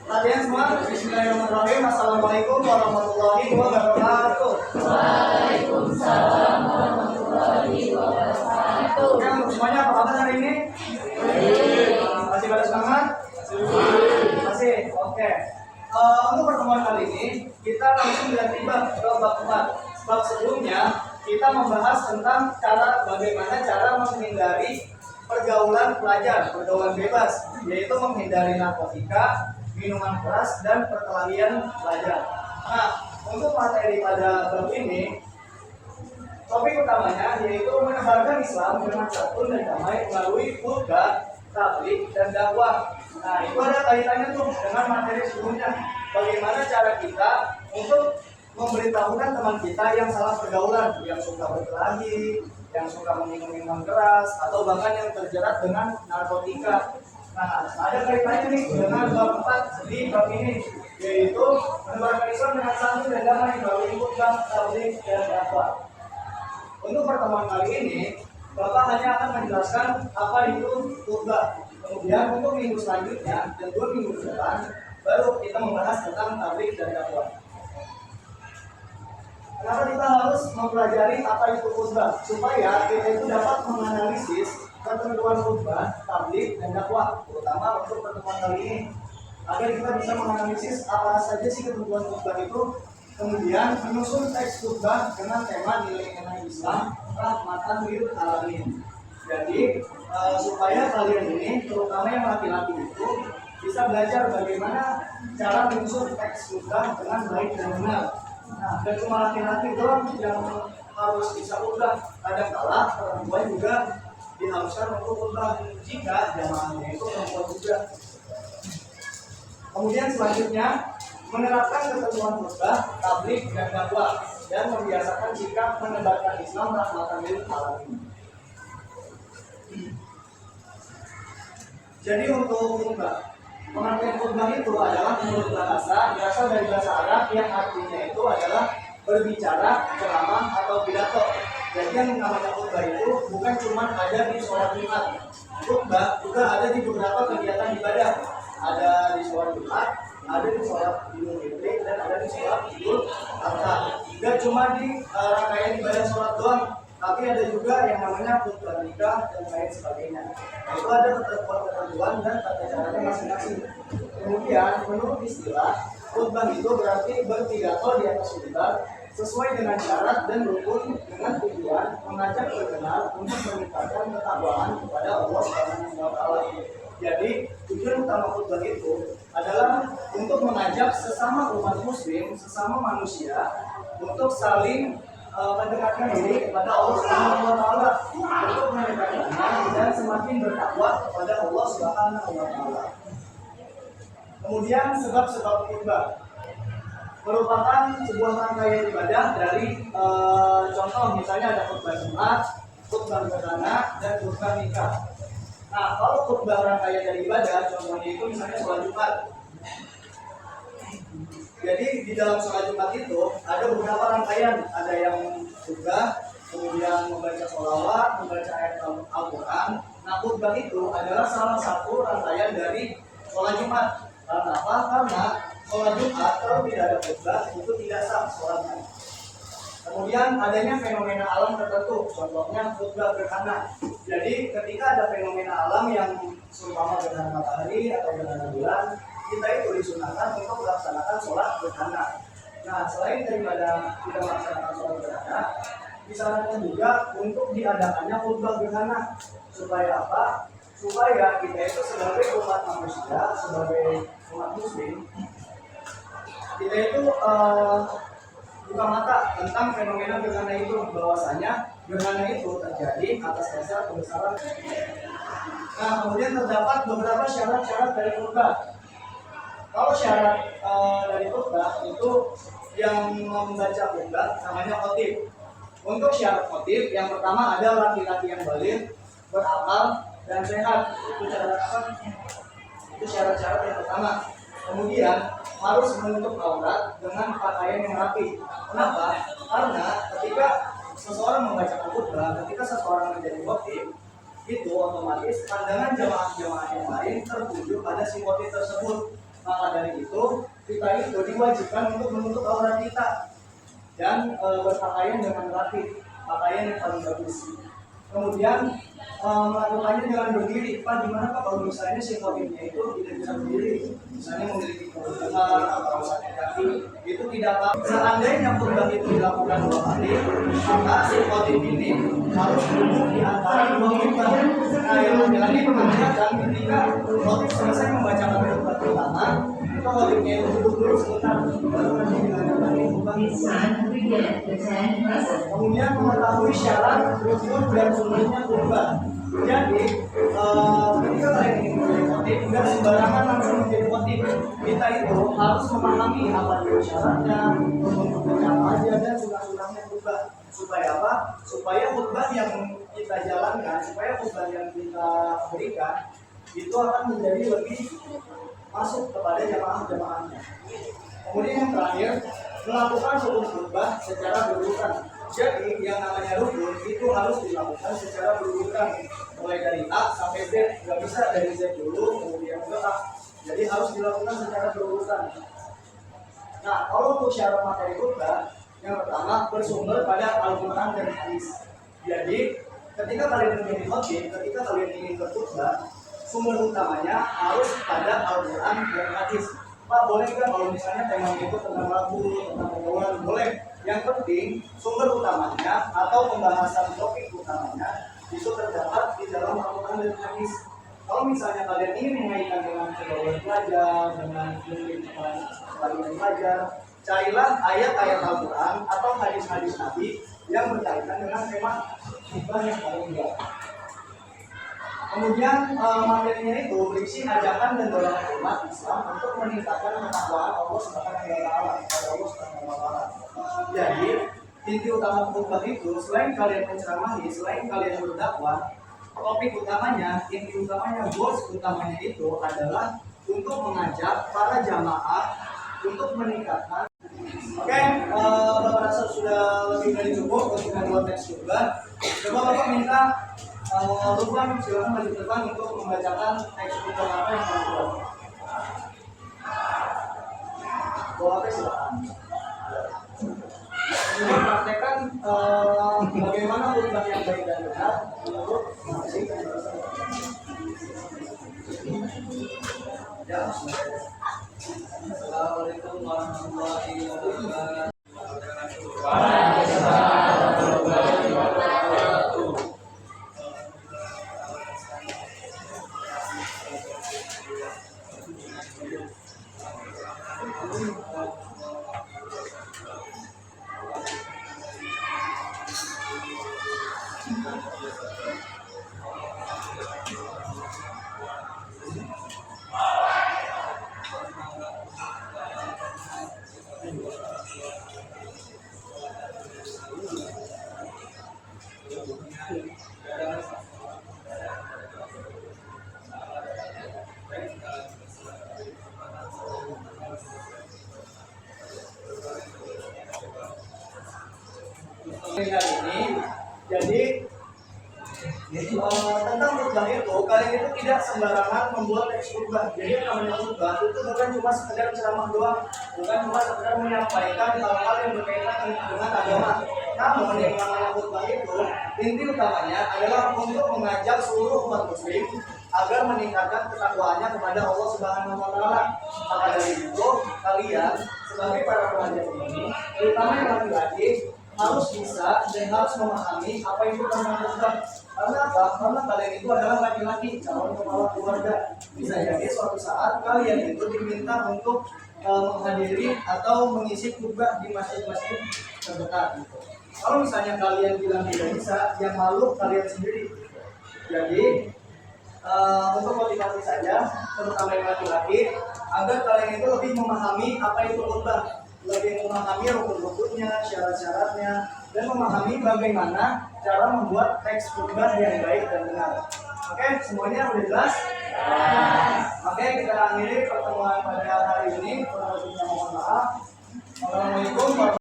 Latihan semua. Bismillahirrahmanirrahim. Assalamualaikum warahmatullahi wabarakatuh. Waalaikumsalam warahmatullahi wabarakatuh. Oke, untuk semuanya apa kabar hari ini? Masih pada semangat? Masih. Oke. Untuk pertemuan kali ini kita langsung tiba ke bab 4. Bab sebelumnya kita membahas tentang bagaimana cara menghindari pergaulan pelajar, pergaulan bebas, yaitu menghindari narkotika, minuman keras, dan perkelahian pelajar. Nah, untuk materi pada bab ini, topik utamanya yaitu menebarkan Islam dengan santun dan damai melalui khutbah, tabligh, dan dakwah. Nah, itu ada kaitannya tuh dengan materi sebelumnya. Bagaimana cara kita untuk memberitahukan teman kita yang salah pergaulan, yang suka berkelahi, yang suka meminum minuman keras, atau bahkan yang terjerat dengan narkotika. Nah, ada kaitannya nih dengan bab 4 di bab ini, yaitu menebarkan Islam dengan santun dan damai melalui khutbah, tabligh, dan dakwah. Untuk pertemuan kali ini, Bapak hanya akan menjelaskan apa itu khutbah. Kemudian untuk minggu selanjutnya dan 2 minggu ke depan, baru kita membahas tentang tabligh dan dakwah. Kenapa kita harus mempelajari apa itu khutbah? Supaya kita itu dapat menganalisis ketentuan khutbah, tabligh, dan dakwah, terutama untuk pertemuan kali ini. Agar kita bisa menganalisis apa saja sih ketentuan khutbah itu, kemudian menyusun teks khutbah dengan tema nilai-nilai Islam, rahmatan lil alamin. Jadi supaya kalian ini, terutama yang laki-laki itu, bisa belajar bagaimana cara menyusun teks khutbah dengan baik dan benar. Nah, dan cuma laki-laki doang yang harus bisa khutbah. Kadang-kala perempuan juga diharuskan untuk khutbah jika jamaahnya itu perempuan juga. Kemudian selanjutnya menerapkan ketentuan khutbah, tabligh, dan dakwah, dan membiasakan sikap menebarkan Islam rahmatan lil alamin. Jadi untuk khutbah, pengertian khutbah itu adalah menurut bahasa berasal dari bahasa Arab yang artinya itu adalah berbicara, ceramah, atau pidato. Jadi yang namanya khutbah itu bukan cuma ada di sholat Jumat. Khutbah juga ada di beberapa kegiatan ibadah. Ada di sholat Jumat, ada di sholat Idul Fitri, dan ada di sholat Idul Adha. Tidak cuma di rangkaian ibadah sholat doang, tapi ada juga yang namanya khutbah nikah dan lain sebagainya. Nah, itu ada ketentuan dan tata caranya masing-masing. Kemudian menurut istilah, khutbah itu berarti berpidato di atas mimbar sesuai dengan syarat dan rukun dengan tujuan mengajak berkenal untuk meningkatkan ketakwaan kepada Allah Subhanahu wa Ta'ala. Jadi tujuan utama khutbah itu adalah untuk mengajak sesama umat muslim, sesama manusia untuk saling mendekatkan diri kepada Allah Subhanahu wa Ta'ala, untuk mendekatkan dan semakin bertakwa kepada Allah Subhanahu wa Ta'ala. Kemudian sebab-sebab khutbah merupakan sebuah rangkaian ibadah dari contoh misalnya ada khutbah Jumat, khutbah beranak, dan khutbah nikah. Nah, kalau khutbah rangkaian dari ibadah, contohnya itu misalnya sholat Jumat. Jadi di dalam sholat Jumat itu ada beberapa rangkaian, ada yang khutbah, kemudian membaca sholawat, membaca ayat Al-Quran. Nah, khutbah itu adalah salah satu rangkaian dari sholat Jumat. Karena apa? Karena sholat Jumat kalau tidak ada khutbah itu tidak sah sholatnya. Kemudian adanya fenomena alam tertentu, contohnya khutbah gerhana. Jadi ketika ada fenomena alam yang seumpama gerhana matahari atau gerhana bulan, kita itu disunahkan untuk melaksanakan sholat gerhana. Nah, selain daripada kita melaksanakan sholat gerhana, disarankan juga untuk diadakannya khutbah gerhana. Supaya apa? Supaya kita itu sebagai umat manusia, sebagai umat muslim, kita itu buka mata tentang fenomena gerhana itu, bahwasanya gerhana itu terjadi atas dasar kebesaran. Nah, kemudian terdapat beberapa syarat-syarat dari khutbah. Kalau syarat dari khutbah itu yang membaca khutbah namanya khotib. Untuk syarat khotib yang pertama ada laki-laki yang baligh, berakal, dan sehat. Itu syarat-syarat yang pertama. Kemudian harus menutup aurat dengan pakaian yang rapi. Kenapa? Karena ketika seseorang membacakan khutbah, ketika seseorang menjadi khotib, itu otomatis pandangan jamaah-jamaah yang lain tertuju pada si khotib tersebut. Maka dari itu kita itu diwajibkan untuk menutup aurat kita dan berpakaian dengan rapi, pakaian yang paling bagus. Kemudian melakukannya jangan berdiri. Pak, gimana Pak kalau misalnya si khotibnya itu tidak bisa berdiri, misalnya memiliki kebutuhan atau sakit kaki, itu tidak apa. Seandainya khutbah itu dilakukan 2 kali, maka si khotib ini harus duduk di antara 2 khutbah. Nah, yang laki-laki menanyakan ketika khotib selesai membacakan khutbah pertama, itu khotibnya itu duduk dulu sebentar, baru nanti dilanjutkan khutbah. Kemudian mengetahui syarat rukun dan sunahnya khutbah. Jadi ketika kalian ingin menjadi khotib, tidak sembarangan langsung menjadi khotib. Kita itu harus memahami apa itu syaratnya, rukun-rukunnya apa aja, dan sunah-sunahnya khutbah. Supaya apa? Supaya khutbah yang kita jalankan, supaya khutbah yang kita berikan itu akan menjadi lebih masuk kepada jamaah-jamaahnya. Kemudian yang terakhir, melakukan rukun khutbah secara berurutan. Jadi yang namanya rukun itu harus dilakukan secara berurutan, mulai dari A sampai Z. Nggak bisa dari Z dulu kemudian ke A. Jadi harus dilakukan secara berurutan. Nah, kalau untuk syarat materi khutbah, yang pertama bersumber pada Al-Quran dan hadis. Jadi ketika kalian menjadi khotib, ketika kalian ingin berkhutbah, sumber utamanya harus pada Al-Quran dan hadis. Pak, boleh nggak kalau misalnya tema itu tentang lagu, tentang pergaulan? Boleh. Yang penting sumber utamanya atau pembahasan topik utamanya itu terdapat di dalam Al-Quran dan hadis. Kalau misalnya kalian ingin mengaitkan dengan pergaulan pelajar, dengan pendidikan pelajar, carilah ayat-ayat Al-Quran atau hadis-hadis Nabi yang berkaitan dengan tema khutbah yang paling ideal. Kemudian materinya itu berisi ajakan dan dorongan umat Islam untuk meningkatkan ketakwaan Allah Subhanahu wa taala kepada Allah Subhanahu wa taala. Jadi, inti utama khutbah itu selain kalian menceramahi, selain kalian berdakwah, topik utamanya, inti utamanya, goals utamanya itu adalah untuk mengajak para jamaah untuk meningkatkan. Oke, Bapak rasa sudah lebih dari cukup untuk membuat teks khutbah. Coba Bapak minta Lukman silakan maju ke depan untuk membacakan teks khutbah apa yang kamu buat. Bapak silakan. Kemudian praktekkan bagaimana khutbah yang baik dan benar menurut masing ya. Assalamualaikum warahmatullahi wabarakatuh. Hari ini, jadi tentang khutbah itu, kalian itu tidak sembarangan membuat teks khutbah. Jadi yang namanya khutbah itu bukan cuma sekedar ceramah doang, bukan cuma sekedar menyampaikan hal-hal yang berkaitan dengan agama. Namun yang namanya khutbah itu, inti utamanya adalah untuk mengajak seluruh umat muslim agar meningkatkan ketakwaannya kepada Allah Subhanahu wa taala. Maka dari itu, kalian sebagai para pelajar ini, terutama yang laki-laki, harus bisa dan harus memahami apa itu tentang khutbah. Karena apa? Karena kalian itu adalah laki-laki, calon kepala keluarga. Bisa jadi suatu saat kalian itu diminta untuk menghadiri atau mengisi khutbah di masjid-masjid terdekat. Kalau misalnya kalian bilang tidak bisa, yang malu kalian sendiri. Jadi untuk motivasi saja, terutama yang laki-laki, agar kalian itu lebih memahami apa itu khutbah, lebih memahami rukun-rukunnya, syarat-syaratnya, dan memahami bagaimana cara membuat teks khutbah yang baik dan benar. Oke, semuanya sudah jelas? Oke, kita akhiri pertemuan pada hari ini. Mohon maaf. Assalamualaikum warahmatullahi wabarakatuh.